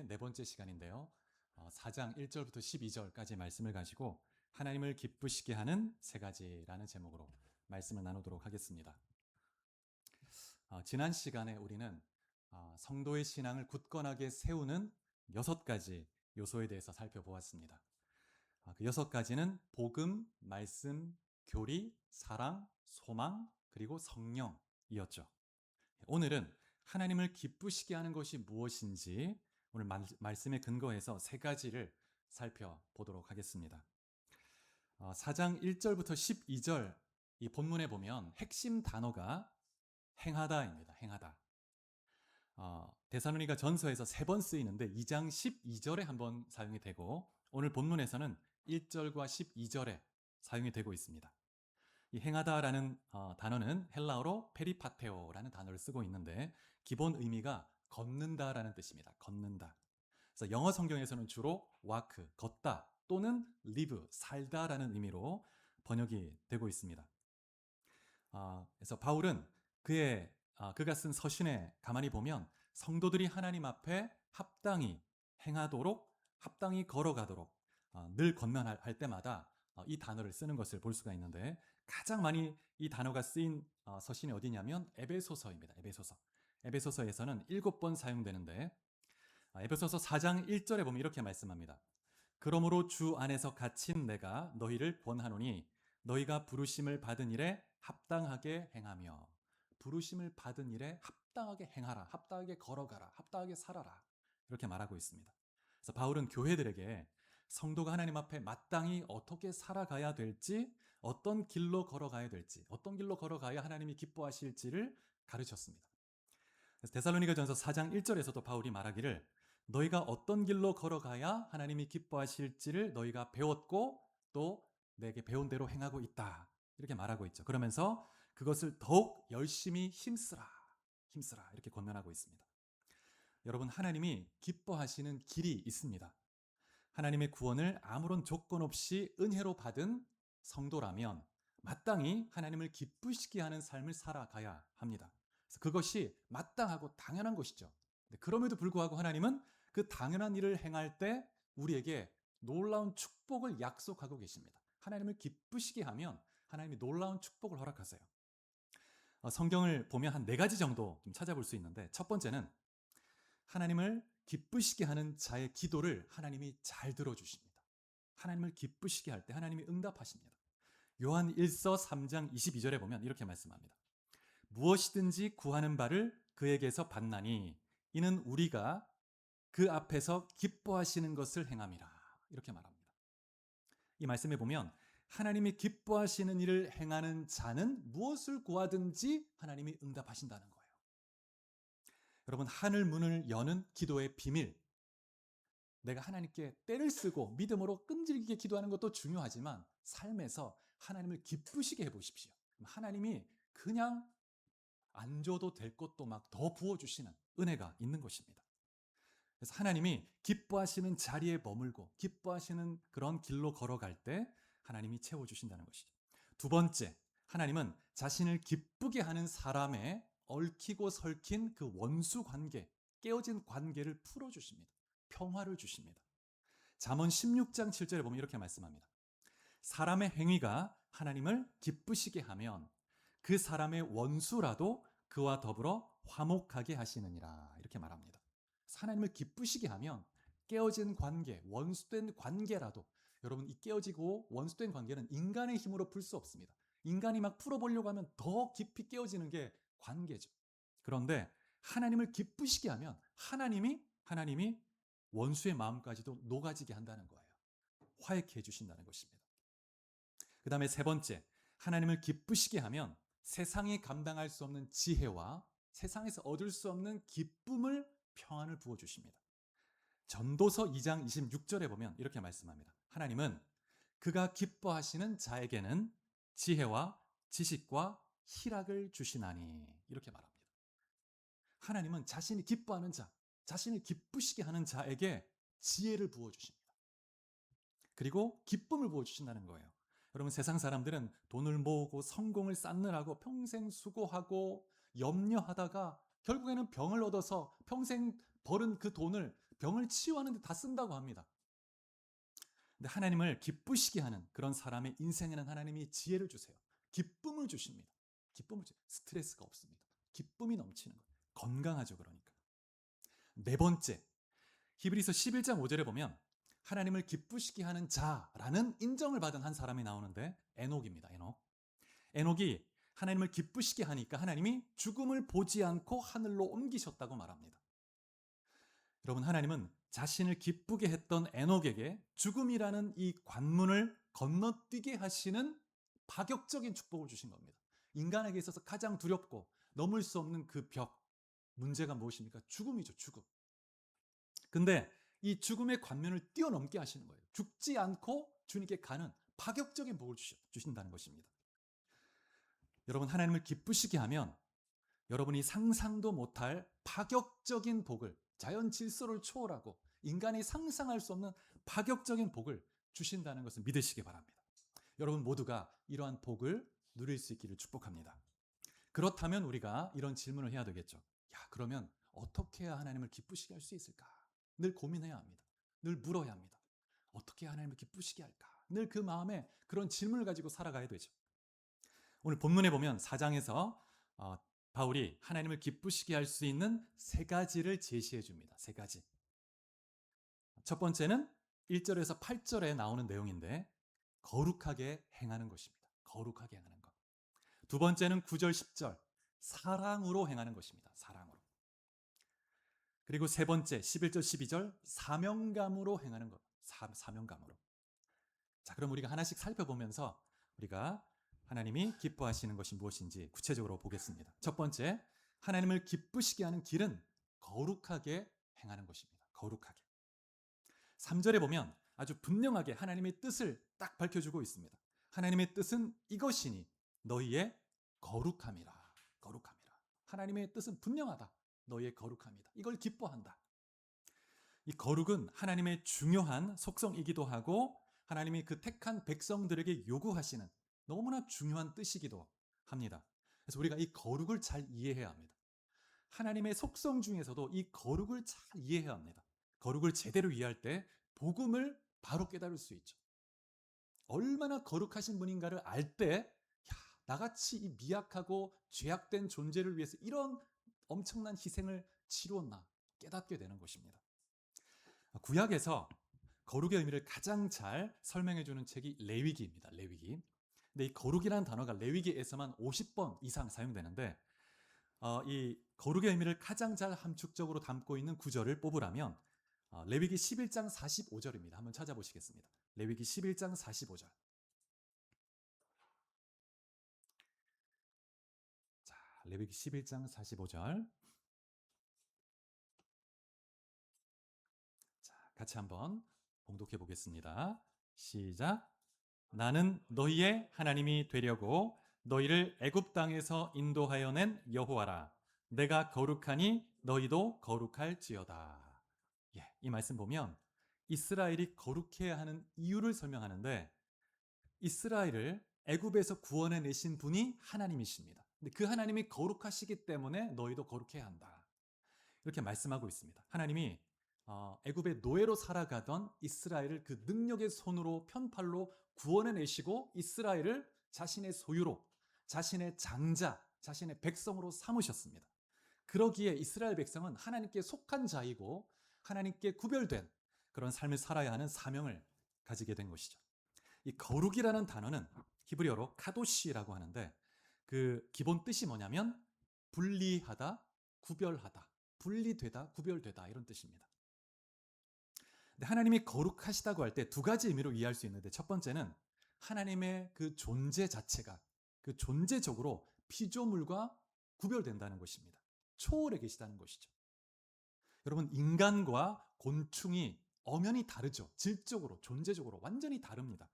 강좌의 네 번째 시간인데요. 4장 1절부터 12절까지 말씀을 가지고 하나님을 기쁘시게 하는 세 가지라는 제목으로 말씀을 나누도록 하겠습니다. 지난 시간에 우리는 성도의 신앙을 굳건하게 세우는 6가지 요소에 대해서 살펴보았습니다. 그 6가지는 복음, 말씀, 교리, 사랑, 소망, 그리고 성령이었죠. 오늘은 하나님을 기쁘시게 하는 것이 무엇인지 오늘 말씀에 근거해서 세 가지를 살펴보도록 하겠습니다. 4장 1절부터 12절 이 본문에 보면 핵심 단어가 행하다입니다. 행하다. 데살로니가 전서에서 3번 쓰이는데 2장 12절에 한번 사용이 되고 오늘 본문에서는 1절과 12절에 사용이 되고 있습니다. 이 행하다라는 단어는 헬라어로 페리파테오라는 단어를 쓰고 있는데 기본 의미가 걷는다라는 뜻입니다. 걷는다. 그래서 영어 성경에서는 주로 walk, 걷다 또는 live, 살다라는 의미로 번역이 되고 있습니다. 그래서 바울은 그가 쓴 서신에 가만히 보면 성도들이 하나님 앞에 합당히 행하도록, 합당히 걸어가도록 늘 권면할 때마다 이 단어를 쓰는 것을 볼 수가 있는데 가장 많이 이 단어가 쓰인 서신이 어디냐면 에베소서입니다. 에베소서에서는 7번 사용되는데 에베소서 4장 1절에 보면 이렇게 말씀합니다. 그러므로 주 안에서 갇힌 내가 너희를 권하노니 너희가 부르심을 받은 일에 합당하게 행하며, 부르심을 받은 일에 합당하게 행하라, 합당하게 걸어가라, 합당하게 살아라, 이렇게 말하고 있습니다. 그래서 바울은 교회들에게 성도가 하나님 앞에 마땅히 어떻게 살아가야 될지, 어떤 길로 걸어가야 될지, 어떤 길로 걸어가야 하나님이 기뻐하실지를 가르쳤습니다. 그래서 데살로니가전서 4장 1절에서도 바울이 말하기를 너희가 어떤 길로 걸어가야 하나님이 기뻐하실지를 너희가 배웠고 또 내게 배운 대로 행하고 있다, 이렇게 말하고 있죠. 그러면서 그것을 더욱 열심히 힘쓰라 이렇게 권면하고 있습니다. 여러분, 하나님이 기뻐하시는 길이 있습니다. 하나님의 구원을 아무런 조건 없이 은혜로 받은 성도라면 마땅히 하나님을 기쁘시게 하는 삶을 살아가야 합니다. 그래서 그것이 마땅하고 당연한 것이죠. 그럼에도 불구하고 하나님은 그 당연한 일을 행할 때 우리에게 놀라운 축복을 약속하고 계십니다. 하나님을 기쁘시게 하면 하나님이 놀라운 축복을 허락하세요. 성경을 보면 한 4가지 정도 좀 찾아볼 수 있는데 첫 번째는 하나님을 기쁘시게 하는 자의 기도를 하나님이 잘 들어주십니다. 하나님을 기쁘시게 할 때 하나님이 응답하십니다. 요한 1서 3장 22절에 보면 이렇게 말씀합니다. 무엇이든지 구하는 바를 그에게서 받나니 이는 우리가 그 앞에서 기뻐하시는 것을 행함이라, 이렇게 말합니다. 이 말씀에 보면 하나님이 기뻐하시는 일을 행하는 자는 무엇을 구하든지 하나님이 응답하신다는 거예요. 여러분, 하늘 문을 여는 기도의 비밀, 내가 하나님께 때를 쓰고 믿음으로 끈질기게 기도하는 것도 중요하지만 삶에서 하나님을 기쁘시게 해보십시오. 하나님이 그냥 안 줘도 될 것도 막 더 부어주시는 은혜가 있는 것입니다. 그래서 하나님이 기뻐하시는 자리에 머물고 기뻐하시는 그런 길로 걸어갈 때 하나님이 채워주신다는 것이죠. 두 번째, 하나님은 자신을 기쁘게 하는 사람의 얽히고 설킨 그 원수 관계, 깨어진 관계를 풀어주십니다. 평화를 주십니다. 잠언 16장 7절에 보면 이렇게 말씀합니다. 사람의 행위가 하나님을 기쁘시게 하면 그 사람의 원수라도 그와 더불어 화목하게 하시느니라, 이렇게 말합니다. 하나님을 기쁘시게 하면 깨어진 관계, 원수된 관계라도, 여러분, 이 깨어지고 원수된 관계는 인간의 힘으로 풀 수 없습니다. 인간이 막 풀어보려고 하면 더 깊이 깨어지는 게 관계죠. 그런데 하나님을 기쁘시게 하면 하나님이 원수의 마음까지도 녹아지게 한다는 거예요. 화해케 해주신다는 것입니다. 그 다음에 세 번째, 하나님을 기쁘시게 하면 세상이 감당할 수 없는 지혜와 세상에서 얻을 수 없는 기쁨을, 평안을 부어주십니다. 전도서 2장 26절에 보면 이렇게 말씀합니다. 하나님은 그가 기뻐하시는 자에게는 지혜와 지식과 희락을 주시나니, 이렇게 말합니다. 하나님은 자신이 기뻐하는 자, 자신을 기쁘시게 하는 자에게 지혜를 부어주십니다. 그리고 기쁨을 부어주신다는 거예요. 여러분, 세상 사람들은 돈을 모으고 성공을 쌓느라고 평생 수고하고 염려하다가 결국에는 병을 얻어서 평생 벌은 그 돈을 병을 치유하는 데 다 쓴다고 합니다. 근데 하나님을 기쁘시게 하는 그런 사람의 인생에는 하나님이 지혜를 주세요. 기쁨을 주십니다. 기쁨을 주세요. 스트레스가 없습니다. 기쁨이 넘치는 거예요. 건강하죠, 그러니까. 네 번째, 히브리서 11장 5절에 보면 하나님을 기쁘시게 하는 자라는 인정을 받은 한 사람이 나오는데 에녹입니다. 에녹이 하나님을 기쁘시게 하니까 하나님이 죽음을 보지 않고 하늘로 옮기셨다고 말합니다. 여러분, 하나님은 자신을 기쁘게 했던 에녹에게 죽음이라는 이 관문을 건너뛰게 하시는 파격적인 축복을 주신 겁니다. 인간에게 있어서 가장 두렵고 넘을 수 없는 그 벽, 문제가 무엇입니까? 죽음이죠, 죽음. 근데 이 죽음의 관면을 뛰어넘게 하시는 거예요. 죽지 않고 주님께 가는 파격적인 복을 주신다는 것입니다. 여러분, 하나님을 기쁘시게 하면 여러분이 상상도 못할 파격적인 복을, 자연 질서를 초월하고 인간이 상상할 수 없는 파격적인 복을 주신다는 것을 믿으시기 바랍니다. 여러분 모두가 이러한 복을 누릴 수 있기를 축복합니다. 그렇다면 우리가 이런 질문을 해야 되겠죠. 그러면 어떻게 해야 하나님을 기쁘시게 할 수 있을까? 늘 고민해야 합니다. 늘 물어야 합니다. 어떻게 해야 하나님을 기쁘시게 할까? 늘 그 마음에 그런 질문을 가지고 살아가야 되죠. 오늘 본문에 보면 4장에서 바울이 하나님을 기쁘시게 할 수 있는 세 가지를 제시해 줍니다. 세 가지. 첫 번째는 1절에서 8절에 나오는 내용인데 거룩하게 행하는 것입니다. 거룩하게 행하는 것. 두 번째는 9절, 10절 사랑으로 행하는 것입니다. 사랑으로. 그리고 세 번째 11절, 12절 사명감으로 행하는 것. 사명감으로. 자, 그럼 우리가 하나씩 살펴보면서 우리가 하나님이 기뻐하시는 것이 무엇인지 구체적으로 보겠습니다. 첫 번째, 하나님을 기쁘시게 하는 길은 거룩하게 행하는 것입니다. 거룩하게. 3절에 보면 아주 분명하게 하나님의 뜻을 딱 밝혀주고 있습니다. 하나님의 뜻은 이것이니 너희의 거룩함이라. 거룩함이라. 하나님의 뜻은 분명하다. 너희의 거룩함이다. 이걸 기뻐한다. 이 거룩은 하나님의 중요한 속성이기도 하고 하나님이 그 택한 백성들에게 요구하시는 너무나 중요한 뜻이기도 합니다. 그래서 우리가 이 거룩을 잘 이해해야 합니다. 하나님의 속성 중에서도 이 거룩을 잘 이해해야 합니다. 거룩을 제대로 이해할 때 복음을 바로 깨달을 수 있죠. 얼마나 거룩하신 분인가를 알 때 나같이 이 미약하고 죄악된 존재를 위해서 이런 엄청난 희생을 치루었나 깨닫게 되는 것입니다. 구약에서 거룩의 의미를 가장 잘 설명해 주는 책이 레위기입니다. 레위기. 근데 이 거룩이라는 단어가 레위기에서만 50번 이상 사용되는데 이 거룩의 의미를 가장 잘 함축적으로 담고 있는 구절을 뽑으라면 레위기 11장 45절입니다. 한번 찾아보시겠습니다. 레위기 11장 45절. 자, 레위기 11장 45절. 자, 같이 한번 봉독해 보겠습니다. 시작. 나는 너희의 하나님이 되려고 너희를 애굽 땅에서 인도하여 낸 여호와라. 내가 거룩하니 너희도 거룩할지어다. 이 말씀 보면 이스라엘이 거룩해야 하는 이유를 설명하는데 이스라엘을 애굽에서 구원해 내신 분이 하나님이십니다. 근데 그 하나님이 거룩하시기 때문에 너희도 거룩해야 한다. 이렇게 말씀하고 있습니다. 하나님이 애굽의 노예로 살아가던 이스라엘을 그 능력의 손으로 편팔로 구원해 내시고 이스라엘을 자신의 소유로, 자신의 장자, 자신의 백성으로 삼으셨습니다. 그러기에 이스라엘 백성은 하나님께 속한 자이고 하나님께 구별된 그런 삶을 살아야 하는 사명을 가지게 된 것이죠. 이 거룩이라는 단어는 히브리어로 카도시라고 하는데 그 기본 뜻이 뭐냐면 분리하다, 구별하다, 분리되다, 구별되다 이런 뜻입니다. 근데 하나님이 거룩하시다고 할 때 두 가지 의미로 이해할 수 있는데 첫 번째는 하나님의 그 존재 자체가 그 존재적으로 피조물과 구별된다는 것입니다. 초월해 계시다는 것이죠. 여러분 인간과 곤충이 엄연히 다르죠. 질적으로, 존재적으로 완전히 다릅니다.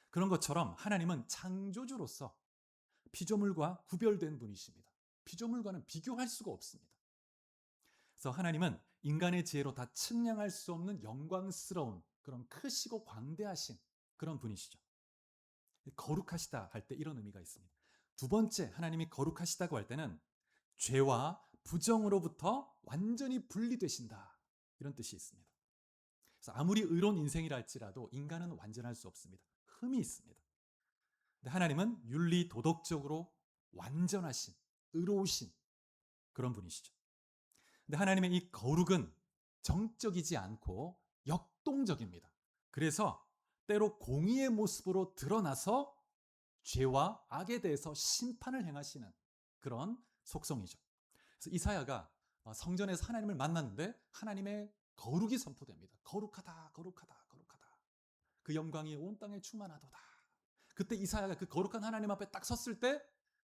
그런 것처럼 하나님은 창조주로서 피조물과 구별된 분이십니다. 피조물과는 비교할 수가 없습니다. 그래서 하나님은 인간의 지혜로 다 측량할 수 없는 영광스러운 그런 크시고 광대하신 그런 분이시죠. 거룩하시다 할 때 이런 의미가 있습니다. 두 번째, 하나님이 거룩하시다고 할 때는 죄와 부정으로부터 완전히 분리되신다. 이런 뜻이 있습니다. 그래서 아무리 의로운 인생이라 할지라도 인간은 완전할 수 없습니다. 흠이 있습니다. 근데 하나님은 윤리 도덕적으로 완전하신, 의로우신 그런 분이시죠. 근데 하나님의 이 거룩은 정적이지 않고 역동적입니다. 그래서 때로 공의의 모습으로 드러나서 죄와 악에 대해서 심판을 행하시는 그런 속성이죠. 그래서 이사야가 성전에서 하나님을 만났는데 하나님의 거룩이 선포됩니다. 거룩하다, 거룩하다, 거룩하다. 그 영광이 온 땅에 충만하도다. 그때 이사야가 그 거룩한 하나님 앞에 딱 섰을 때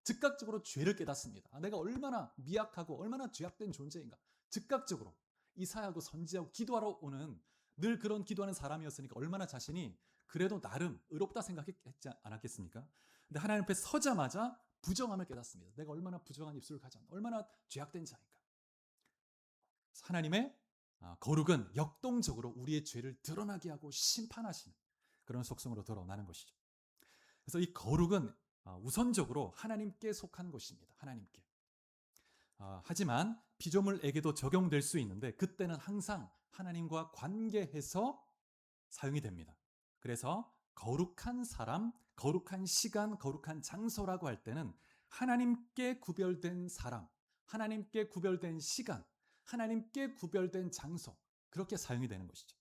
즉각적으로 죄를 깨닫습니다. 내가 얼마나 미약하고 얼마나 죄악된 존재인가. 즉각적으로 이사야하고 선지하고 기도하러 오는 늘 그런 기도하는 사람이었으니까 얼마나 자신이 그래도 나름 의롭다 생각했지 않았겠습니까? 근데 하나님 앞에 서자마자 부정함을 깨닫습니다. 내가 얼마나 부정한 입술을 가졌나, 얼마나 죄악된 자인가. 하나님의 거룩은 역동적으로 우리의 죄를 드러나게 하고 심판하시는 그런 속성으로 드러나는 것이죠. 그래서 이 거룩은 우선적으로 하나님께 속한 것입니다. 하나님께. 하지만 피조물에게도 적용될 수 있는데 그때는 항상 하나님과 관계해서 사용이 됩니다. 그래서 거룩한 사람, 거룩한 시간, 거룩한 장소라고 할 때는 하나님께 구별된 사람, 하나님께 구별된 시간, 하나님께 구별된 장소, 그렇게 사용이 되는 것이죠.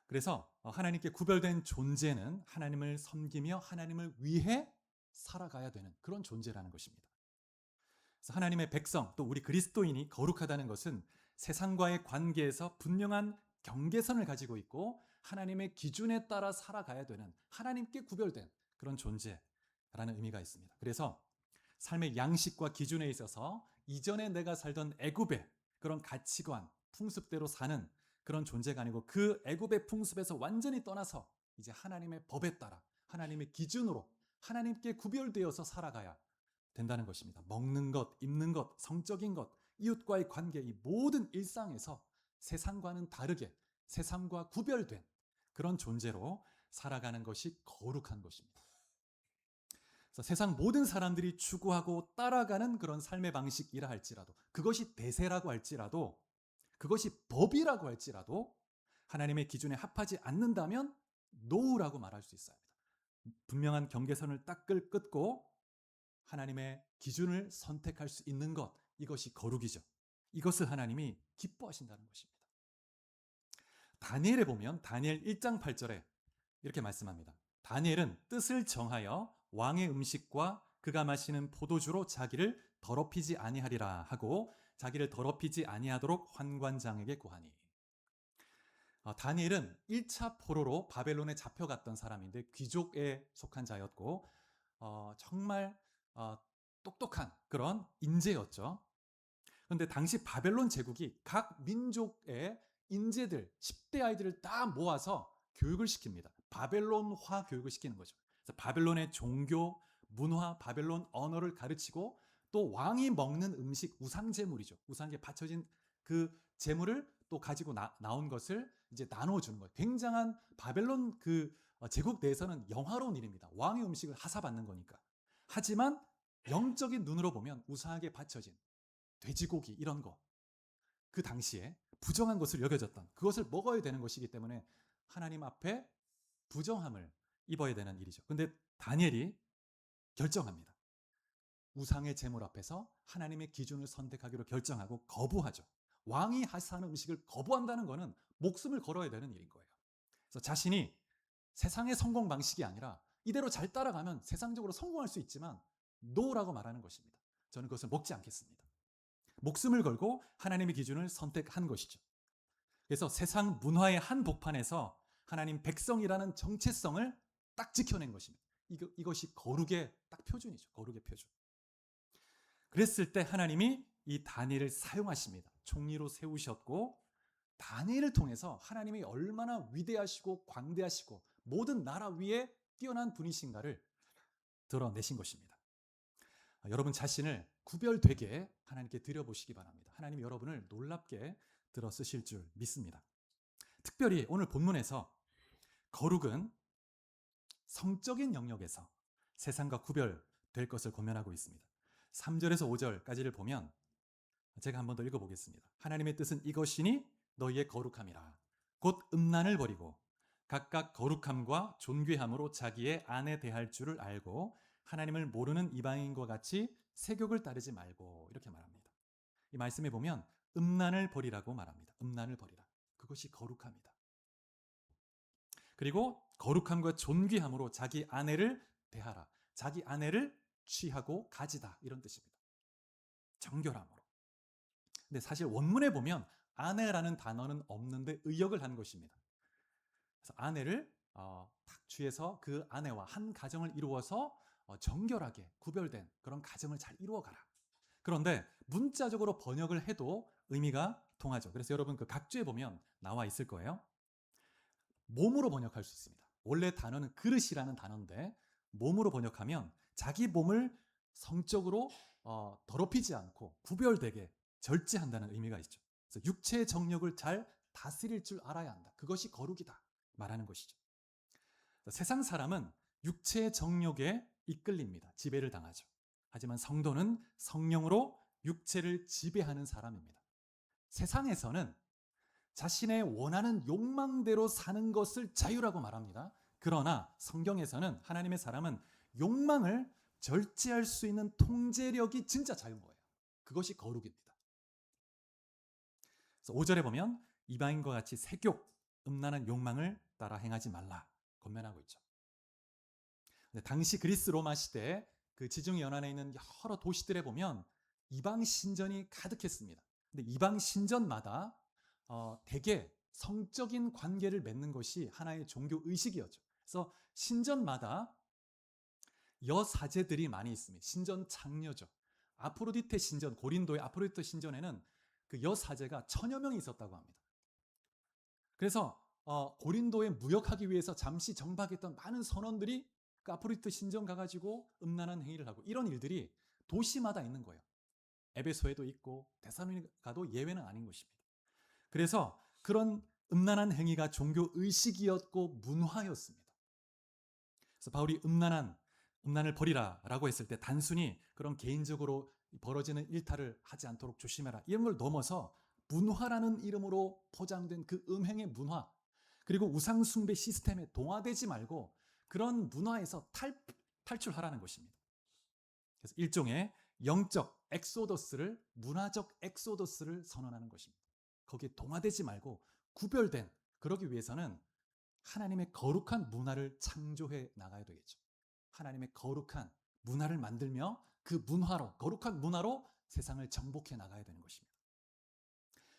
그래서 하나님께 구별된 존재는 하나님을 섬기며 하나님을 위해 살아가야 되는 그런 존재라는 것입니다. 그래서 하나님의 백성, 또 우리 그리스도인이 거룩하다는 것은 세상과의 관계에서 분명한 경계선을 가지고 있고 하나님의 기준에 따라 살아가야 되는 하나님께 구별된 그런 존재라는 의미가 있습니다. 그래서 삶의 양식과 기준에 있어서 이전에 내가 살던 애굽의 그런 가치관, 풍습대로 사는 그런 존재가 아니고 그 애굽의 풍습에서 완전히 떠나서 이제 하나님의 법에 따라 하나님의 기준으로 하나님께 구별되어서 살아가야 된다는 것입니다. 먹는 것, 입는 것, 성적인 것, 이웃과의 관계, 이 모든 일상에서 세상과는 다르게 세상과 구별된 그런 존재로 살아가는 것이 거룩한 것입니다. 그래서 세상 모든 사람들이 추구하고 따라가는 그런 삶의 방식이라 할지라도, 그것이 대세라고 할지라도, 그것이 법이라고 할지라도 하나님의 기준에 합하지 않는다면 노라고 말할 수 있어야 합니다. 분명한 경계선을 딱 끊고 하나님의 기준을 선택할 수 있는 것, 이것이 거룩이죠. 이것을 하나님이 기뻐하신다는 것입니다. 다니엘에 보면 다니엘 1장 8절에 이렇게 말씀합니다. 다니엘은 뜻을 정하여 왕의 음식과 그가 마시는 포도주로 자기를 더럽히지 아니하리라 하고 자기를 더럽히지 아니하도록 환관장에게 구하니. 다니엘은 1차 포로로 바벨론에 잡혀갔던 사람인데 귀족에 속한 자였고 정말 똑똑한 그런 인재였죠. 그런데 당시 바벨론 제국이 각 민족의 인재들, 10대 아이들을 다 모아서 교육을 시킵니다. 바벨론화 교육을 시키는 거죠. 그래서 바벨론의 종교, 문화, 바벨론 언어를 가르치고 또 왕이 먹는 음식, 우상제물이죠. 우상에 바쳐진 그 제물을 또 가지고 나온 것을 이제 나눠주는 거예요. 굉장한 바벨론 그 제국 내에서는 영화로운 일입니다. 왕의 음식을 하사받는 거니까. 하지만 영적인 눈으로 보면 우상하게 바쳐진 돼지고기 이런 거, 그 당시에 부정한 것을 여겨졌던 그것을 먹어야 되는 것이기 때문에 하나님 앞에 부정함을 입어야 되는 일이죠. 근데 다니엘이 결정합니다. 우상의 제물 앞에서 하나님의 기준을 선택하기로 결정하고 거부하죠. 왕이 하사하는 음식을 거부한다는 것은 목숨을 걸어야 되는 일인 거예요. 그래서 자신이 세상의 성공 방식이 아니라 이대로 잘 따라가면 세상적으로 성공할 수 있지만 노라고 말하는 것입니다. 저는 그것을 먹지 않겠습니다. 목숨을 걸고 하나님의 기준을 선택한 것이죠. 그래서 세상 문화의 한 복판에서 하나님 백성이라는 정체성을 딱 지켜낸 것입니다. 이것이 거룩의 딱 표준이죠. 거룩의 표준. 그랬을 때 하나님이 이 다니엘을 사용하십니다. 총리로 세우셨고 다니엘을 통해서 하나님이 얼마나 위대하시고 광대하시고 모든 나라 위에 뛰어난 분이신가를 드러내신 것입니다. 여러분 자신을 구별되게 하나님께 드려보시기 바랍니다. 하나님 여러분을 놀랍게 들어 쓰실 줄 믿습니다. 특별히 오늘 본문에서 거룩은 성적인 영역에서 세상과 구별될 것을 고면하고 있습니다. 3절에서 5절까지를 보면 제가 한 번 더 읽어보겠습니다. 하나님의 뜻은 이것이니 너희의 거룩함이라. 곧 음란을 버리고 각각 거룩함과 존귀함으로 자기의 아내 대할 줄을 알고 하나님을 모르는 이방인과 같이 세욕을 따르지 말고, 이렇게 말합니다. 이 말씀에 보면 음란을 버리라고 말합니다. 음란을 버리라. 그것이 거룩함이다. 그리고 거룩함과 존귀함으로 자기 아내를 대하라. 자기 아내를 취하고 가지다, 이런 뜻입니다. 정결함으로. 근데 사실 원문에 보면 아내라는 단어는 없는데 의역을 한 것입니다. 그래서 아내를 딱 취해서 그 아내와 한 가정을 이루어서 정결하게 구별된 그런 가정을 잘 이루어가라. 그런데 문자적으로 번역을 해도 의미가 통하죠. 그래서 여러분 그 각주에 보면 나와 있을 거예요. 몸으로 번역할 수 있습니다. 원래 단어는 그릇이라는 단어인데 몸으로 번역하면 자기 몸을 성적으로 더럽히지 않고 구별되게 절제한다는 의미가 있죠. 그래서 육체의 정욕을 잘 다스릴 줄 알아야 한다. 그것이 거룩이다 말하는 것이죠. 세상 사람은 육체의 정욕에 이끌립니다. 지배를 당하죠. 하지만 성도는 성령으로 육체를 지배하는 사람입니다. 세상에서는 자신의 원하는 욕망대로 사는 것을 자유라고 말합니다. 그러나 성경에서는 하나님의 사람은 욕망을 절제할 수 있는 통제력이 진짜 자유인 거예요. 그것이 거룩입니다. 그래서 5절에 보면 이방인과 같이 세욕, 음란한 욕망을 따라 행하지 말라 권면하고 있죠. 당시 그리스 로마 시대 그 지중 연안에 있는 여러 도시들에 보면 이방 신전이 가득했습니다. 근데 이방 신전마다 대개 성적인 관계를 맺는 것이 하나의 종교 의식이었죠. 그래서 신전마다 여사제들이 많이 있습니다. 신전 장녀죠. 아프로디테 신전, 고린도의 아프로디테 신전에는 그 여사제가 1000여 명이 있었다고 합니다. 그래서 고린도에 무역하기 위해서 잠시 정박했던 많은 선원들이 그 아프로디테 신전 가가지고 음란한 행위를 하고, 이런 일들이 도시마다 있는 거예요. 에베소에도 있고 데살로니가도 예외는 아닌 것입니다. 그래서 그런 음란한 행위가 종교 의식이었고 문화였습니다. 그래서 바울이 음란을 버리라라고 했을 때 단순히 그런 개인적으로 벌어지는 일탈을 하지 않도록 조심해라, 이런 걸 넘어서 문화라는 이름으로 포장된 그 음행의 문화, 그리고 우상 숭배 시스템에 동화되지 말고 그런 문화에서 탈출하라는 것입니다. 그래서 일종의 영적 엑소더스를, 문화적 엑소더스를 선언하는 것입니다. 거기에 동화되지 말고 구별된, 그러기 위해서는 하나님의 거룩한 문화를 창조해 나가야 되겠죠. 하나님의 거룩한 문화를 만들며 그 문화로, 거룩한 문화로 세상을 정복해 나가야 되는 것입니다.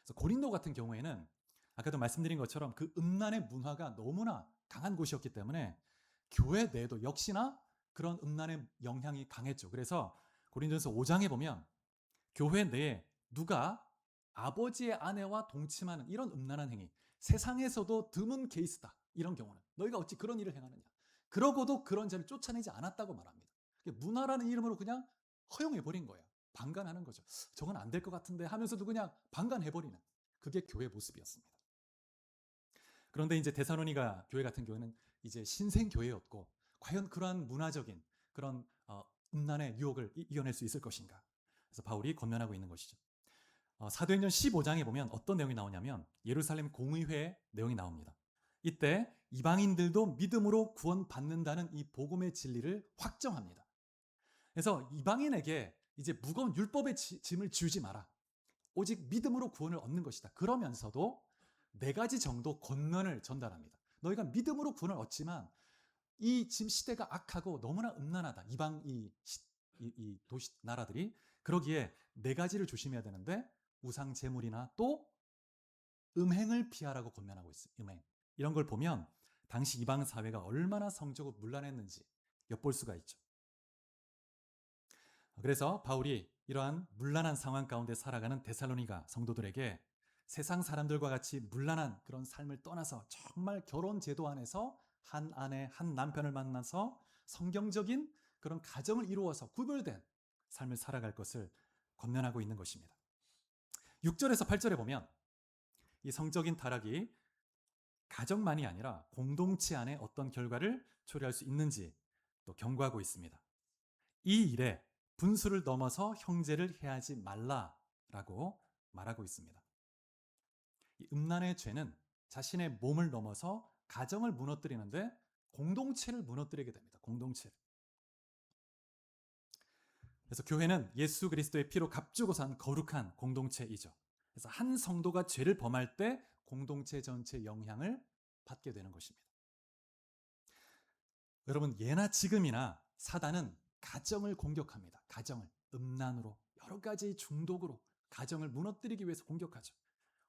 그래서 고린도 같은 경우에는 아까도 말씀드린 것처럼 그 음란의 문화가 너무나 강한 곳이었기 때문에 교회 내에도 역시나 그런 음란의 영향이 강했죠. 그래서 고린도전서 5장에 보면 교회 내에 누가 아버지의 아내와 동침하는 이런 음란한 행위, 세상에서도 드문 케이스다. 이런 경우는 너희가 어찌 그런 일을 행하느냐. 그러고도 그런 자를 쫓아내지 않았다고 말합니다. 문화라는 이름으로 그냥 허용해버린 거예요. 방관하는 거죠. 저건 안 될 것 같은데 하면서도 그냥 방관해버리는, 그게 교회 모습이었습니다. 그런데 이제 데살로니가 교회 같은 경우에는 이제 신생 교회였고, 과연 그러한 문화적인 그런 음란의 유혹을 이겨낼 수 있을 것인가. 그래서 바울이 권면하고 있는 것이죠. 사도행전 15장에 보면 어떤 내용이 나오냐면 예루살렘 공의회의 내용이 나옵니다. 이때 이방인들도 믿음으로 구원받는다는 이 복음의 진리를 확정합니다. 그래서 이방인에게 이제 무거운 율법의 짐을 지우지 마라. 오직 믿음으로 구원을 얻는 것이다. 그러면서도 4가지 정도 권면을 전달합니다. 너희가 믿음으로 구원을 얻지만 이 지금 시대가 악하고 너무나 음란하다. 이방 이 도시 나라들이. 그러기에 4가지를 조심해야 되는데 우상 제물이나 또 음행을 피하라고 권면하고 있어요. 음행. 이런 걸 보면 당시 이방 사회가 얼마나 성적으로 문란했는지 엿볼 수가 있죠. 그래서 바울이 이러한 문란한 상황 가운데 살아가는 데살로니가 성도들에게 세상 사람들과 같이 문란한 그런 삶을 떠나서 정말 결혼 제도 안에서 한 아내 한 남편을 만나서 성경적인 그런 가정을 이루어서 구별된 삶을 살아갈 것을 권면하고 있는 것입니다. 6절에서 8절에 보면 이 성적인 타락이 가정만이 아니라 공동체 안에 어떤 결과를 초래할 수 있는지 또 경고하고 있습니다. 이 일에 분수를 넘어서 형제를 해하지 말라라고 말하고 있습니다. 이 음란의 죄는 자신의 몸을 넘어서 가정을 무너뜨리는데 공동체를 무너뜨리게 됩니다. 공동체를. 그래서 교회는 예수 그리스도의 피로 값주고 산 거룩한 공동체이죠. 그래서 한 성도가 죄를 범할 때 공동체 전체의 영향을 받게 되는 것입니다. 여러분, 예나 지금이나 사단은 가정을 공격합니다. 가정을 음란으로, 여러 가지 중독으로 가정을 무너뜨리기 위해서 공격하죠.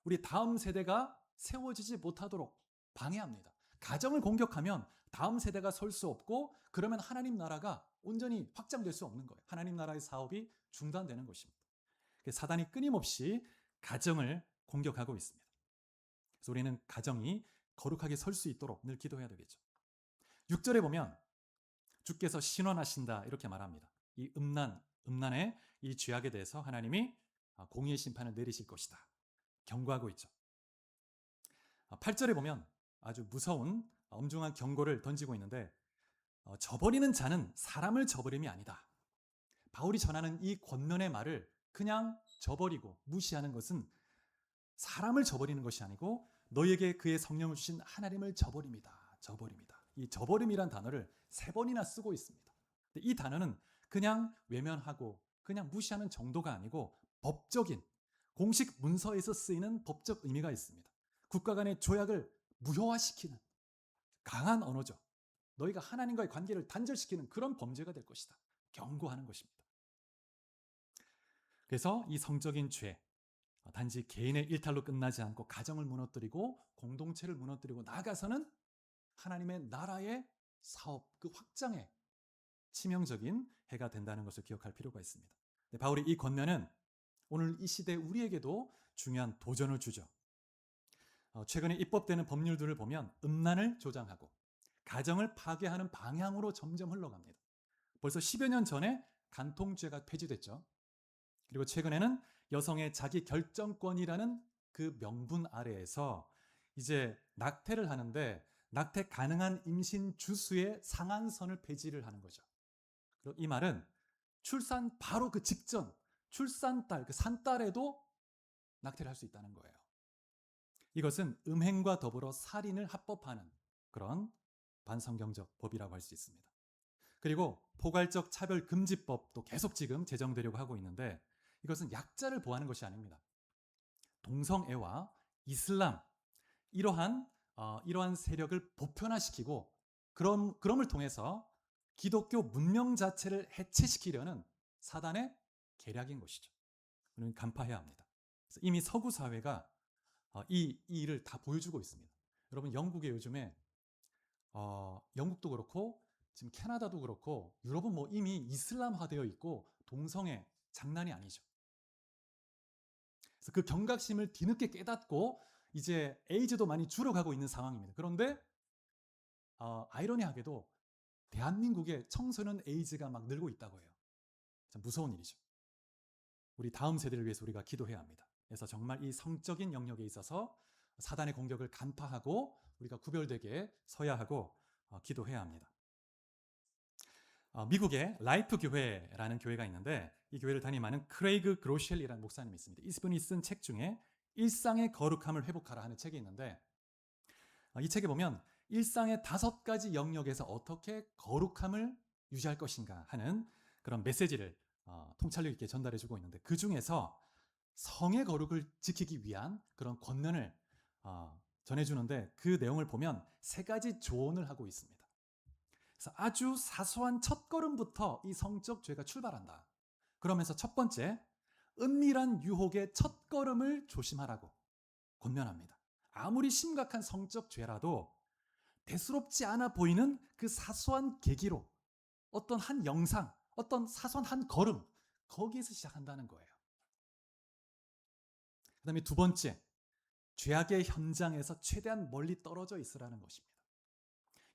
우리 다음 세대가 세워지지 못하도록 방해합니다. 가정을 공격하면 다음 세대가 설 수 없고, 그러면 하나님 나라가 온전히 확장될 수 없는 거예요. 하나님 나라의 사업이 중단되는 것입니다. 사단이 끊임없이 가정을 공격하고 있습니다. 그래서 우리는 가정이 거룩하게 설 수 있도록 늘 기도해야 되겠죠. 6절에 보면 주께서 신원하신다 이렇게 말합니다. 이 음란의 이 죄악에 대해서 하나님이 공의의 심판을 내리실 것이다 경고하고 있죠. 8절에 보면 아주 무서운 엄중한 경고를 던지고 있는데, 저버리는 자는 사람을 저버림이 아니다. 바울이 전하는 이 권면의 말을 그냥 저버리고 무시하는 것은 사람을 저버리는 것이 아니고 너희에게 그의 성령을 주신 하나님을 저버립니다. 저버립니다. 이 저버림이란 단어를 3번이나 쓰고 있습니다. 이 단어는 그냥 외면하고 그냥 무시하는 정도가 아니고 법적인 공식 문서에서 쓰이는 법적 의미가 있습니다. 국가 간의 조약을 무효화시키는 강한 언어죠. 너희가 하나님과의 관계를 단절시키는 그런 범죄가 될 것이다. 경고하는 것입니다. 그래서 이 성적인 죄, 단지 개인의 일탈로 끝나지 않고 가정을 무너뜨리고 공동체를 무너뜨리고 나아가서는 하나님의 나라의 사업, 그 확장에 치명적인 해가 된다는 것을 기억할 필요가 있습니다. 바울이 이 권면은 오늘 이 시대 우리에게도 중요한 도전을 주죠. 최근에 입법되는 법률들을 보면 음란을 조장하고 가정을 파괴하는 방향으로 점점 흘러갑니다. 벌써 10여 년 전에 간통죄가 폐지됐죠. 그리고 최근에는 여성의 자기 결정권이라는 그 명분 아래에서 이제 낙태를 하는데 낙태 가능한 임신 주수의 상한선을 폐지를 하는 거죠. 그리고 이 말은 출산 바로 그 직전 출산달, 그 산딸에도 낙태를 할 수 있다는 거예요. 이것은 음행과 더불어 살인을 합법화하는 그런 반성경적 법이라고 할 수 있습니다. 그리고 포괄적 차별금지법도 계속 지금 제정되려고 하고 있는데, 이것은 약자를 보호하는 것이 아닙니다. 동성애와 이슬람 이러한 세력을 보편화시키고 그럼을 통해서 기독교 문명 자체를 해체시키려는 사단의 계략인 것이죠. 우리는 간파해야 합니다. 그래서 이미 서구 사회가 이 일을 다 보여주고 있습니다. 여러분, 영국에 요즘에 영국도 그렇고 지금 캐나다도 그렇고 유럽은 뭐 이미 이슬람화되어 있고 동성애 장난이 아니죠. 그래서 그 경각심을 뒤늦게 깨닫고 이제 에이즈도 많이 줄어가고 있는 상황입니다. 그런데 아이러니하게도 대한민국의 청소년 에이즈가 막 늘고 있다고 해요. 참 무서운 일이죠. 우리 다음 세대를 위해서 우리가 기도해야 합니다. 그래서 정말 이 성적인 영역에 있어서 사단의 공격을 간파하고 우리가 구별되게 서야 하고 기도해야 합니다. 미국의 라이프 교회라는 교회가 있는데, 이 교회를 담임하는 크레이그 그로셸이라는 목사님이 있습니다. 이분이 쓴 책 중에 일상의 거룩함을 회복하라 하는 책이 있는데, 이 책에 보면 일상의 5가지 영역에서 어떻게 거룩함을 유지할 것인가 하는 그런 메시지를 통찰력 있게 전달해주고 있는데, 그 중에서 성의 거룩을 지키기 위한 그런 권면을 전해주는데, 그 내용을 보면 3가지 조언을 하고 있습니다. 그래서 아주 사소한 첫걸음부터 이 성적 죄가 출발한다. 그러면서 첫 번째, 은밀한 유혹의 첫걸음을 조심하라고 권면합니다. 아무리 심각한 성적 죄라도 대수롭지 않아 보이는 그 사소한 계기로 어떤 한 영상, 어떤 사소한 한 걸음, 거기에서 시작한다는 거예요. 그 다음에 2번째, 죄악의 현장에서 최대한 멀리 떨어져 있으라는 것입니다.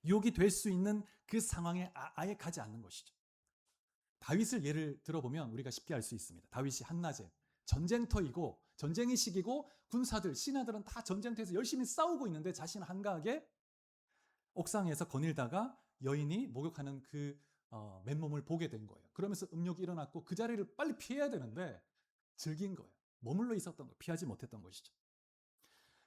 유혹이 될 수 있는 그 상황에 아예 가지 않는 것이죠. 다윗을 예를 들어보면 우리가 쉽게 알 수 있습니다. 다윗이 한낮에 전쟁터이고 전쟁의 시기고 군사들, 신하들은 다 전쟁터에서 열심히 싸우고 있는데 자신은 한가하게 옥상에서 거닐다가 여인이 목욕하는 그 맨몸을 보게 된 거예요. 그러면서 음욕이 일어났고 그 자리를 빨리 피해야 되는데 즐긴 거예요. 머물러 있었던 거, 피하지 못했던 것이죠.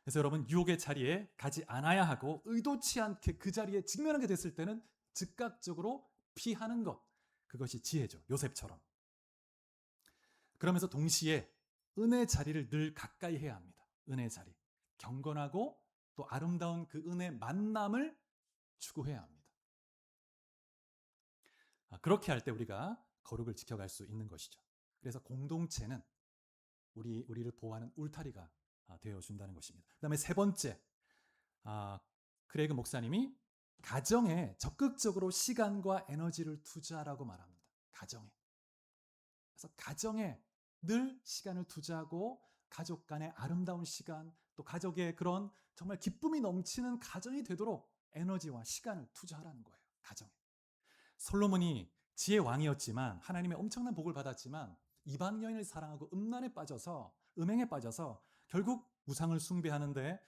그래서 여러분 유혹의 자리에 가지 않아야 하고 의도치 않게 그 자리에 직면하게 됐을 때는 즉각적으로 피하는 것. 그것이 지혜죠. 요셉처럼. 그러면서 동시에 은혜 자리를 늘 가까이 해야 합니다. 은혜 자리. 경건하고 또 아름다운 그 은혜 만남을 추구해야 합니다. 그렇게 할 때 우리가 거룩을 지켜갈 수 있는 것이죠. 그래서 공동체는 우리를 보호하는 울타리가 되어준다는 것입니다. 그 다음에 세 번째, 크레이그 목사님이 가정에 적극적으로 시간과 에너지를 투자하라고 말합니다. 가정에. 그래서 가정에 늘 시간을 투자하고 가족 간의 아름다운 시간, 또 가족의 그런 정말 기쁨이 넘치는 가정이 되도록 에너지와 시간을 투자하라는 거예요. 가정에. 솔로몬이 지혜 왕이었지만 하나님의 엄청난 복을 받았지만 이방 여인을 사랑하고 음행에 빠져서 결국 우상을 숭배하는데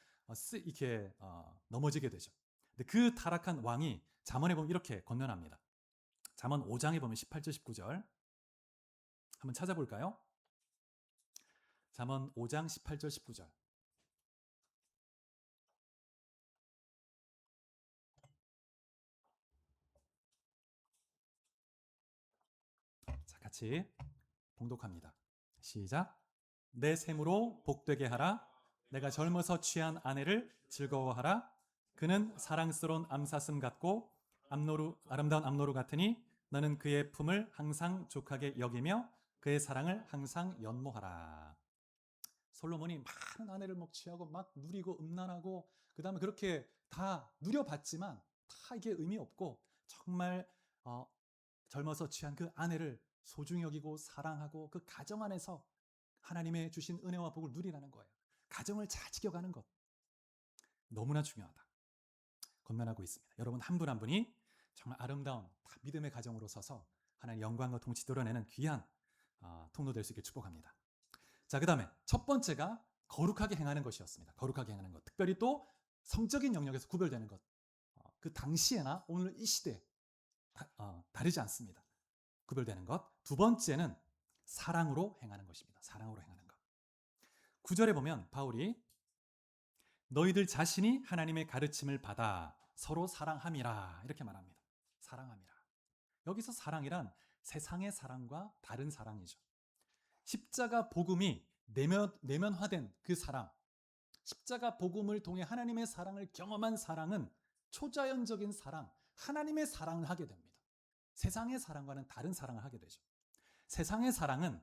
이렇게 넘어지게 되죠. 근데 그 타락한 왕이 잠언에 보면 이렇게 건면합니다. 잠언 5장에 보면 18절 19절 한번 찾아볼까요? 잠언 5장 18절 19절. 자, 같이 봉독합니다. 시작. 내 샘으로 복되게 하라. 내가 젊어서 취한 아내를 즐거워하라. 그는 사랑스러운 암사슴 같고 아름다운 암노루 같으니 너는 그의 품을 항상 족하게 여기며 그의 사랑을 항상 연모하라. 솔로몬이 많은 아내를 취하고 막 누리고 음란하고 그 다음에 그렇게 다 누려봤지만 다 이게 의미 없고 정말 젊어서 취한 그 아내를 소중히 여기고 사랑하고 그 가정 안에서 하나님의 주신 은혜와 복을 누리라는 거예요. 가정을 잘 지켜가는 것 너무나 중요하다. 권면하고 있습니다. 여러분 한 분 한 분이 정말 아름다운 믿음의 가정으로 서서 하나님의 영광과 통치 드러내는 귀한 통로 될 수 있게 축복합니다. 자, 그 다음에 첫 번째가 거룩하게 행하는 것이었습니다. 거룩하게 행하는 것. 특별히 또 성적인 영역에서 구별되는 것. 그 당시에나 오늘 이 시대에 다르지 않습니다. 구별되는 것. 두 번째는 사랑으로 행하는 것입니다. 사랑으로 행하는 것. 9절에 보면 바울이 너희들 자신이 하나님의 가르침을 받아 서로 사랑함이라 이렇게 말합니다. 사랑함이라. 여기서 사랑이란 세상의 사랑과 다른 사랑이죠. 십자가 복음이 내면화된 그 사랑, 십자가 복음을 통해 하나님의 사랑을 경험한 사랑은 초자연적인 사랑, 하나님의 사랑을 하게 됩니다. 세상의 사랑과는 다른 사랑을 하게 되죠. 세상의 사랑은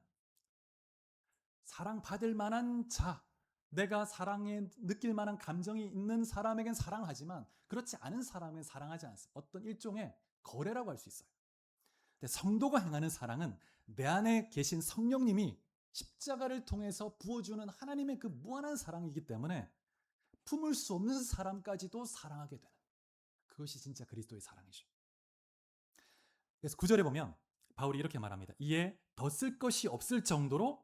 사랑받을 만한 자, 내가 사랑에 느낄 만한 감정이 있는 사람에겐 사랑하지만 그렇지 않은 사람은 사랑하지 않습니다. 어떤 일종의 거래라고 할 수 있어요. 근데 성도가 행하는 사랑은 내 안에 계신 성령님이 십자가를 통해서 부어주는 하나님의 그 무한한 사랑이기 때문에 품을 수 없는 사람까지도 사랑하게 되는 그것이 진짜 그리스도의 사랑이죠. 그래서 9절에 보면 바울이 이렇게 말합니다. 이에 더 쓸 것이 없을 정도로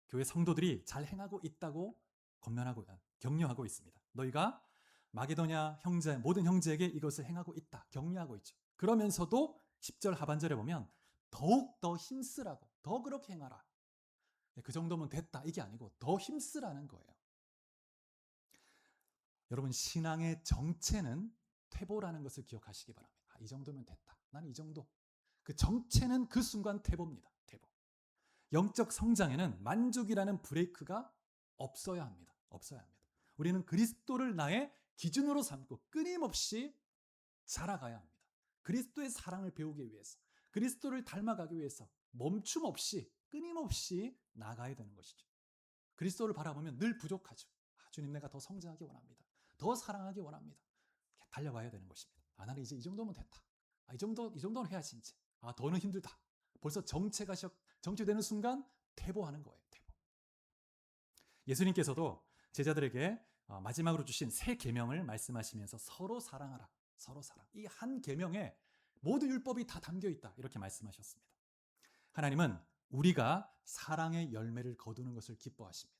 교회 성도들이 잘 행하고 있다고 권면하고 격려하고 있습니다. 너희가 마게도냐 형제 모든 형제에게 이것을 행하고 있다. 격려하고 있죠. 그러면서도 10절 하반절에 보면 더욱 더 힘쓰라고 더 그렇게 행하라. 그 정도면 됐다 이게 아니고 더 힘쓰라는 거예요. 여러분 신앙의 정체는 퇴보라는 것을 기억하시기 바랍니다. 이 정도면 됐다. 나는 이 정도. 그 정체는 그 순간 퇴보입니다. 퇴보. 영적 성장에는 만족이라는 브레이크가 없어야 합니다. 없어야 합니다. 우리는 그리스도를 나의 기준으로 삼고 끊임없이 자라가야 합니다. 그리스도의 사랑을 배우기 위해서, 그리스도를 닮아가기 위해서 멈춤 없이 끊임없이 나가야 되는 것이죠. 그리스도를 바라보면 늘 부족하죠. 주님 내가 더 성장하기 원합니다. 더 사랑하기 원합니다. 달려가야 되는 것입니다. 나는 이제 이 정도면 됐다. 이 정도는 해야지 이제. 더는 힘들다. 벌써 정체되는 순간 퇴보하는 거예요. 퇴보. 예수님께서도 제자들에게 마지막으로 주신 새 계명을 말씀하시면서 서로 사랑하라. 서로 사랑. 이 한 계명에 모든 율법이 다 담겨 있다. 이렇게 말씀하셨습니다. 하나님은 우리가 사랑의 열매를 거두는 것을 기뻐하십니다.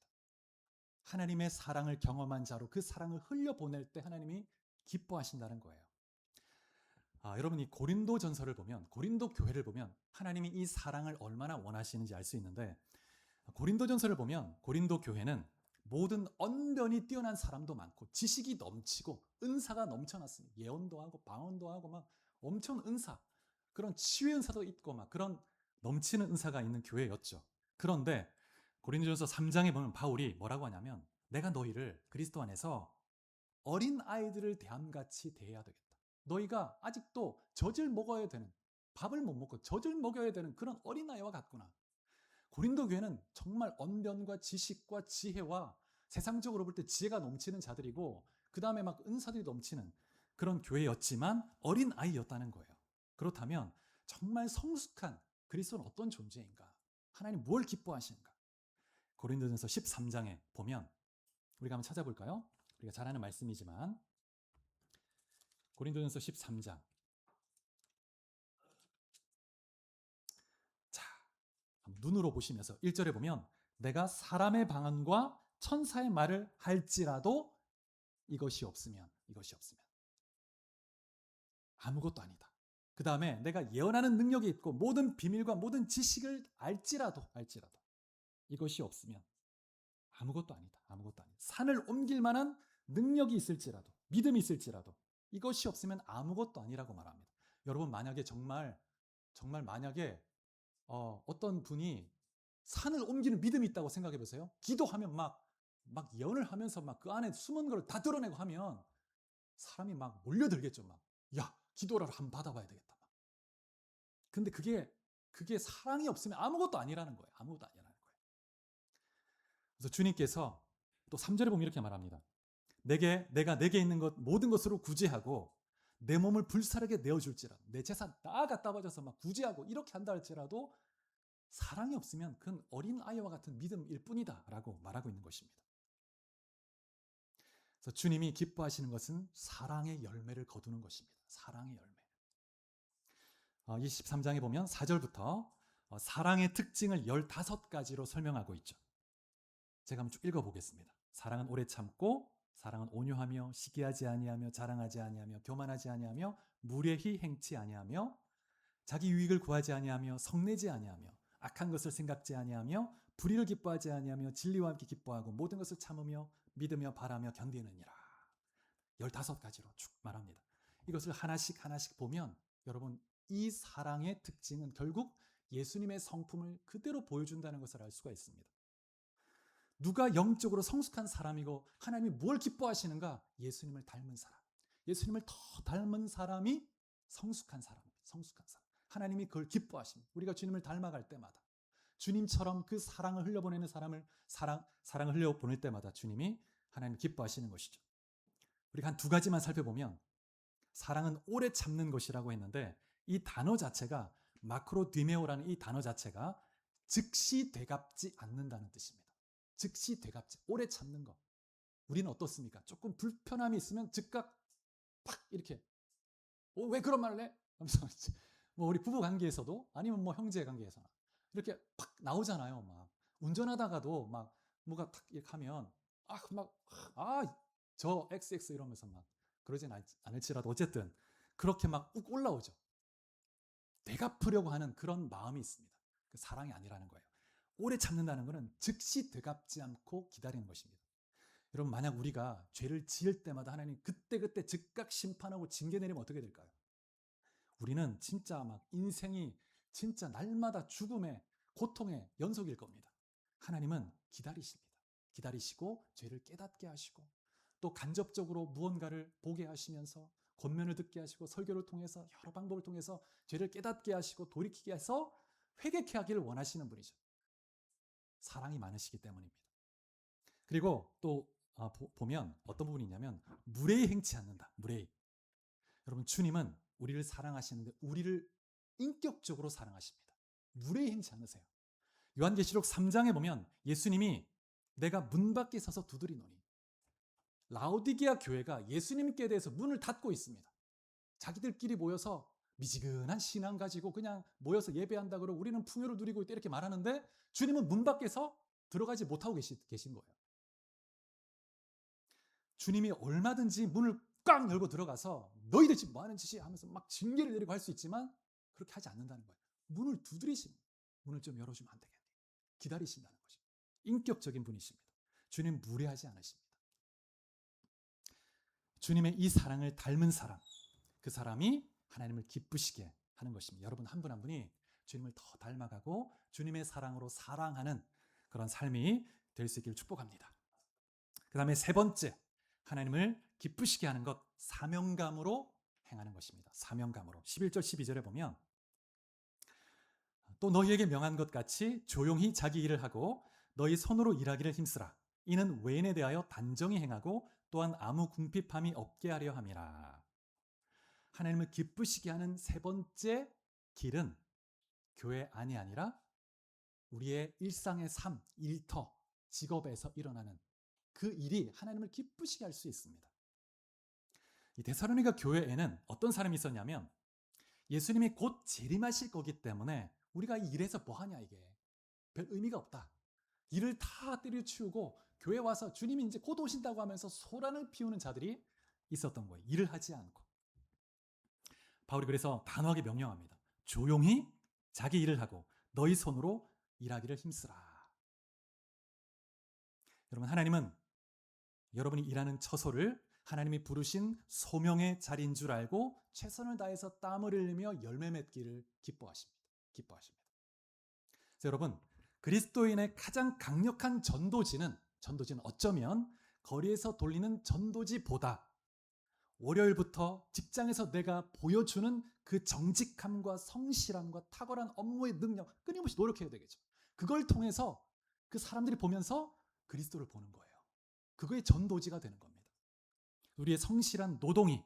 하나님의 사랑을 경험한 자로 그 사랑을 흘려보낼 때 하나님이 기뻐하신다는 거예요. 여러분이 고린도 전서를 보면 고린도 교회를 보면 하나님이 이 사랑을 얼마나 원하시는지 알 수 있는데 고린도 전서를 보면 고린도 교회는 모든 언변이 뛰어난 사람도 많고 지식이 넘치고 은사가 넘쳐났습니다. 예언도 하고 방언도 하고 막 엄청 은사, 그런 치유 은사도 있고 막 그런 넘치는 은사가 있는 교회였죠. 그런데 고린도전서 3장에 보면 바울이 뭐라고 하냐면 내가 너희를 그리스도 안에서 어린 아이들을 대함같이 대해야 되겠다. 너희가 아직도 젖을 먹어야 되는, 밥을 못 먹고 젖을 먹여야 되는 그런 어린아이와 같구나. 고린도 교회는 정말 언변과 지식과 지혜와 세상적으로 볼 때 지혜가 넘치는 자들이고 그 다음에 막 은사들이 넘치는 그런 교회였지만 어린 아이였다는 거예요. 그렇다면 정말 성숙한 그리스도는 어떤 존재인가? 하나님 뭘 기뻐하시는가? 고린도전서 13장에 보면 우리가 한번 찾아볼까요? 우리가 잘 아는 말씀이지만 고린도전서 13장. 자, 눈으로 보시면서 1절에 보면 내가 사람의 방언과 천사의 말을 할지라도 이것이 없으면 아무것도 아니다. 그 다음에 내가 예언하는 능력이 있고 모든 비밀과 모든 지식을 알지라도 이것이 없으면 아무것도 아니다. 산을 옮길 만한 능력이 있을지라도 믿음이 있을지라도 이것이 없으면 아무것도 아니라고 말합니다. 여러분 만약에 정말 만약에 어떤 분이 산을 옮기는 믿음이 있다고 생각해 보세요. 기도하면 막 예언을 하면서 막 그 안에 숨은 걸 다 드러내고 하면 사람이 막 몰려들겠죠. 야, 기도라도 한번 받아봐야 되겠다. 근데 그게 사랑이 없으면 아무것도 아니라는 거예요. 그래서 주님께서 또 3절에 보면 이렇게 말합니다. 내가 내게 있는 것 모든 것으로 구제하고 내 몸을 불사르게 내어줄지라도 내 재산 다 갖다 바쳐서 막 구제하고 이렇게 한다 할지라도 사랑이 없으면 그건 어린 아이와 같은 믿음일 뿐이다 라고 말하고 있는 것입니다. 그래서 주님이 기뻐하시는 것은 사랑의 열매를 거두는 것입니다. 사랑의 열매. 23장에 보면 4절부터 사랑의 특징을 15가지로 설명하고 있죠. 제가 한번 쭉 읽어보겠습니다. 사랑은 오래 참고, 사랑은 온유하며, 시기하지 아니하며, 자랑하지 아니하며, 교만하지 아니하며, 무례히 행치 아니하며, 자기 유익을 구하지 아니하며, 성내지 아니하며, 악한 것을 생각지 아니하며, 불의를 기뻐하지 아니하며, 진리와 함께 기뻐하고, 모든 것을 참으며, 믿으며, 바라며, 견디느니라. 15가지로 쭉 말합니다. 이것을 하나씩 보면 여러분 이 사랑의 특징은 결국 예수님의 성품을 그대로 보여준다는 것을 알 수가 있습니다. 누가 영적으로 성숙한 사람이고 하나님이 뭘 기뻐하시는가? 예수님을 닮은 사람. 예수님을 더 닮은 사람이 성숙한 사람입니다. 하나님이 그걸 기뻐하십니다. 우리가 주님을 닮아갈 때마다 주님처럼 그 사랑을 흘려보내는 사람을 사랑을 흘려보낼 때마다 주님이 하나님 기뻐하시는 것이죠. 우리가 한 2가지만 살펴보면 사랑은 오래 참는 것이라고 했는데 이 단어 자체가 마크로디메오라는 이 단어 자체가 즉시 되갚지 않는다는 뜻입니다. 즉시 되갚지, 오래 참는 것. 우리는 어떻습니까? 조금 불편함이 있으면 즉각 팍 이렇게 왜 그런 말을 해? 하면서 뭐 우리 부부 관계에서도 아니면 뭐 형제 관계에서나 이렇게 팍 나오잖아요. 막 운전하다가도 막 뭐가 탁 이렇게 하면 저 XX 이러면서 막 그러진 않을지라도 어쨌든 그렇게 막 욱 올라오죠. 되갚으려고 하는 그런 마음이 있습니다. 그 사랑이 아니라는 거예요. 오래 참는다는 것은 즉시 되갚지 않고 기다리는 것입니다. 여러분 만약 우리가 죄를 지을 때마다 하나님 그때 즉각 심판하고 징계 내리면 어떻게 될까요? 우리는 진짜 막 인생이 진짜 날마다 죽음의 고통의 연속일 겁니다. 하나님은 기다리십니다. 기다리시고 죄를 깨닫게 하시고 또 간접적으로 무언가를 보게 하시면서 권면을 듣게 하시고 설교를 통해서 여러 방법을 통해서 죄를 깨닫게 하시고 돌이키게 해서 회개케 하기를 원하시는 분이죠. 사랑이 많으시기 때문입니다. 그리고 또 보면 어떤 부분이 있냐면 무례히 행치 않는다. 무례히. 여러분 주님은 우리를 사랑하시는데 우리를 인격적으로 사랑하십니다. 무례히 행치 않으세요. 요한계시록 3장에 보면 예수님이 내가 문 밖에 서서 두드리노니 라오디게아 교회가 예수님께 대해서 문을 닫고 있습니다. 자기들끼리 모여서 미지근한 신앙 가지고 그냥 모여서 예배한다 그러고 우리는 풍요를 누리고 있다 이렇게 말하는데 주님은 문 밖에서 들어가지 못하고 계신 거예요. 주님이 얼마든지 문을 꽉 열고 들어가서 너희들 지금 뭐 하는 짓이야 하면서 막 징계를 내리고 할 수 있지만 그렇게 하지 않는다는 거예요. 문을 두드리시는, 문을 좀 열어주면 안 되겠니? 기다리신다는 것입니다. 인격적인 분이십니다. 주님 무례하지 않으십니다. 주님의 이 사랑을 닮은 사람, 그 사람이 하나님을 기쁘시게 하는 것입니다. 여러분 한 분 한 분이 주님을 더 닮아가고 주님의 사랑으로 사랑하는 그런 삶이 될 수 있기를 축복합니다. 그 다음에 세 번째, 하나님을 기쁘시게 하는 것, 사명감으로 행하는 것입니다. 사명감으로. 11절 12절에 보면 또 너희에게 명한 것 같이 조용히 자기 일을 하고 너희 손으로 일하기를 힘쓰라. 이는 외인에 대하여 단정히 행하고 또한 아무 궁핍함이 없게 하려 함이라. 하나님을 기쁘시게 하는 세 번째 길은 교회 안이 아니라 우리의 일상의 삶, 일터, 직업에서 일어나는 그 일이 하나님을 기쁘시게 할 수 있습니다. 이 데살로니가 교회에는 어떤 사람이 있었냐면 예수님이 곧 재림하실 거기 때문에 우리가 이 일에서 뭐 하냐 이게 별 의미가 없다. 일을 다 때려치우고 교회 와서 주님이 이제 곧 오신다고 하면서 소란을 피우는 자들이 있었던 거예요. 일을 하지 않고. 바울이 그래서 단호하게 명령합니다. 조용히 자기 일을 하고 너희 손으로 일하기를 힘쓰라. 여러분 하나님은 여러분이 일하는 처소를 하나님이 부르신 소명의 자리인 줄 알고 최선을 다해서 땀을 흘리며 열매 맺기를 기뻐하십니다. 그래서 여러분 그리스도인의 가장 강력한 전도지는 어쩌면 거리에서 돌리는 전도지보다 월요일부터 직장에서 내가 보여주는 그 정직함과 성실함과 탁월한 업무의 능력 끊임없이 노력해야 되겠죠. 그걸 통해서 그 사람들이 보면서 그리스도를 보는 거예요. 그거의 전도지가 되는 겁니다. 우리의 성실한 노동이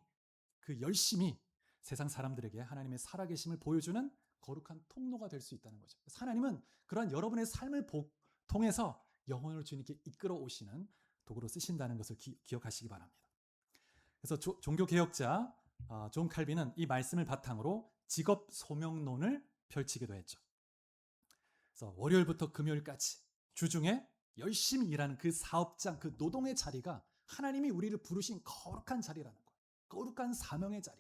그 열심이 세상 사람들에게 하나님의 살아계심을 보여주는 거룩한 통로가 될 수 있다는 거죠. 하나님은 그러한 여러분의 삶을 통해서 영혼을 주님께 이끌어 오시는 도구로 쓰신다는 것을 기억하시기 바랍니다. 그래서 종교개혁자 존 칼빈은 이 말씀을 바탕으로 직업 소명론을 펼치기도 했죠. 그래서 월요일부터 금요일까지 주중에 열심히 일하는 그 사업장, 그 노동의 자리가 하나님이 우리를 부르신 거룩한 자리라는 거예요. 거룩한 사명의 자리.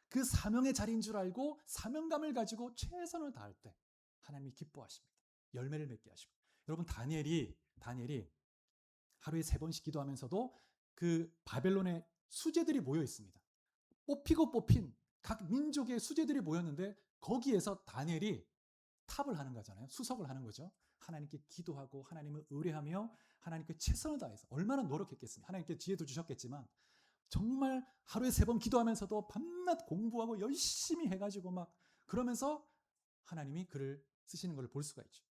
그 사명의 자리인 줄 알고 사명감을 가지고 최선을 다할 때 하나님이 기뻐하십니다. 열매를 맺게 하시고. 여러분 다니엘이 하루에 3번씩 기도하면서도 그 바벨론의 수제들이 모여 있습니다. 뽑히고 뽑힌 각 민족의 수제들이 모였는데 거기에서 다니엘이 탑을 하는 거잖아요. 수석을 하는 거죠. 하나님께 기도하고 하나님을 의뢰하며 하나님께 최선을 다해서 얼마나 노력했겠습니까? 하나님께 지혜도 주셨겠지만 정말 하루에 3번 기도하면서도 밤낮 공부하고 열심히 해가지고 막 그러면서 하나님이 그를 쓰시는 걸 볼 수가 있죠.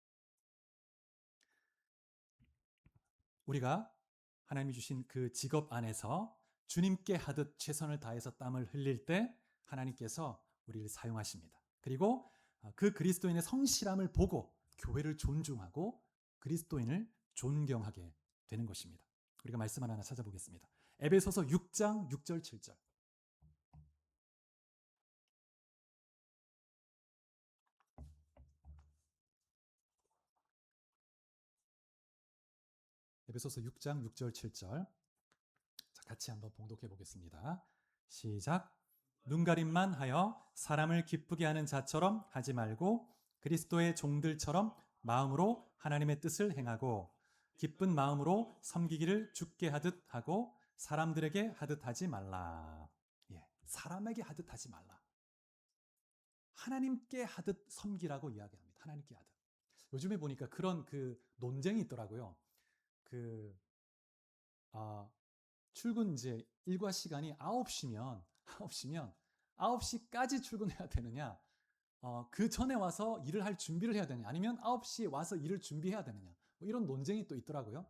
우리가 하나님이 주신 그 직업 안에서 주님께 하듯 최선을 다해서 땀을 흘릴 때 하나님께서 우리를 사용하십니다. 그리고 그 그리스도인의 성실함을 보고 교회를 존중하고 그리스도인을 존경하게 되는 것입니다. 우리가 말씀 하나 찾아보겠습니다. 에베소서 6장 6절 7절. 에베소서 6장 6절 7절. 자, 같이 한번 봉독해 보겠습니다. 시작. 눈가림만 하여 사람을 기쁘게 하는 자처럼 하지 말고 그리스도의 종들처럼 마음으로 하나님의 뜻을 행하고 기쁜 마음으로 섬기기를 주께 하듯 하고 사람들에게 하듯 하지 말라. 예, 사람에게 하듯 하지 말라. 하나님께 하듯 섬기라고 이야기합니다. 하나님께 하듯. 요즘에 보니까 그런 그 논쟁이 있더라고요. 출근 이제 일과 시간이 9시면 9시까지 출근해야 되느냐? 그 전에 와서 일을 할 준비를 해야 되느냐? 아니면 9시에 와서 일을 준비해야 되느냐? 뭐 이런 논쟁이 또 있더라고요.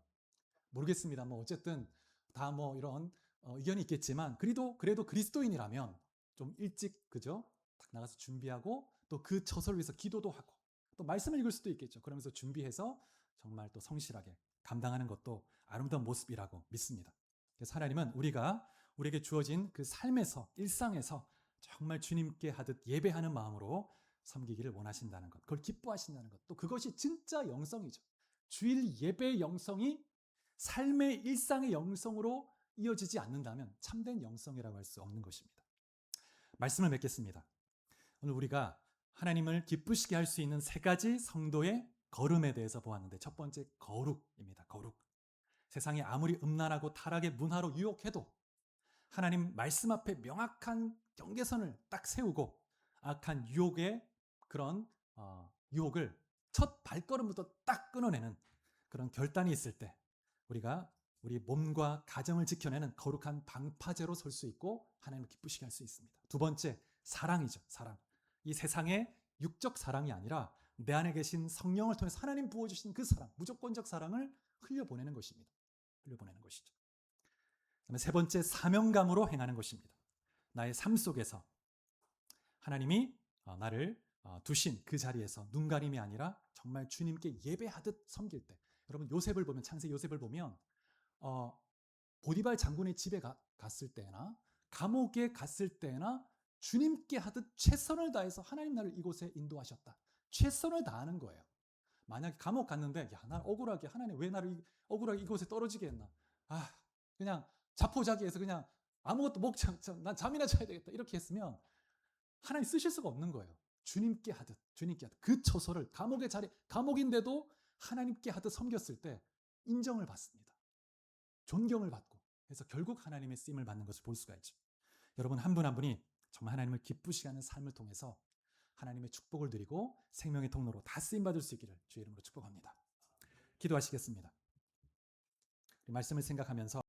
모르겠습니다. 뭐 어쨌든 다 뭐 이런 의견이 있겠지만 그래도 그리스도인이라면 좀 일찍 그죠? 딱 나가서 준비하고 또 그 처소를 위해서 기도도 하고 또 말씀을 읽을 수도 있겠죠. 그러면서 준비해서 정말 또 성실하게 감당하는 것도 아름다운 모습이라고 믿습니다. 그래서 하나님은 우리에게 주어진 그 삶에서 일상에서 정말 주님께 하듯 예배하는 마음으로 섬기기를 원하신다는 것, 그걸 기뻐하신다는 것, 또 그것이 진짜 영성이죠. 주일 예배의 영성이 삶의 일상의 영성으로 이어지지 않는다면 참된 영성이라고 할 수 없는 것입니다. 말씀을 맺겠습니다. 오늘 우리가 하나님을 기쁘시게 할 수 있는 3가지 성도의 걸음에 대해서 보았는데 첫 번째 거룩입니다. 거룩. 세상이 아무리 음란하고 타락의 문화로 유혹해도 하나님 말씀 앞에 명확한 경계선을 딱 세우고 악한 유혹의 그런 유혹을 첫 발걸음부터 딱 끊어내는 그런 결단이 있을 때 우리가 우리 몸과 가정을 지켜내는 거룩한 방파제로 설 수 있고 하나님을 기쁘시게 할 수 있습니다. 두 번째, 사랑이죠. 사랑. 이 세상의 육적 사랑이 아니라 내 안에 계신 성령을 통해서 하나님 부어주신 그 사랑, 무조건적 사랑을 흘려보내는 것입니다. 흘려보내는 것이죠. 그다음에 세 번째, 사명감으로 행하는 것입니다. 나의 삶 속에서 하나님이 나를 두신 그 자리에서 눈가림이 아니라 정말 주님께 예배하듯 섬길 때, 여러분 요셉을 보면, 창세기 요셉을 보면 보디발 장군의 집에 갔을 때나 감옥에 갔을 때나 주님께 하듯 최선을 다해서 하나님 나를 이곳에 인도하셨다. 최선을 다하는 거예요. 만약에 감옥 갔는데 난 억울하게 하나님 왜 나를 억울하게 이곳에 떨어지게 했나. 그냥 자포자기해서 그냥 아무것도 난 잠이나 자야 되겠다 이렇게 했으면 하나님 쓰실 수가 없는 거예요. 주님께 하듯 그 처소를 감옥의 자리, 감옥인데도 하나님께 하듯 섬겼을 때 인정을 받습니다. 존경을 받고, 그래서 결국 하나님의 쓰임을 받는 것을 볼 수가 있죠. 여러분 한 분 한 분이 정말 하나님을 기쁘시게 하는 삶을 통해서 하나님의 축복을 드리고 생명의 통로로 다 쓰임 받을 수 있기를 주의 이름으로 축복합니다. 기도하시겠습니다. 말씀을 생각하면서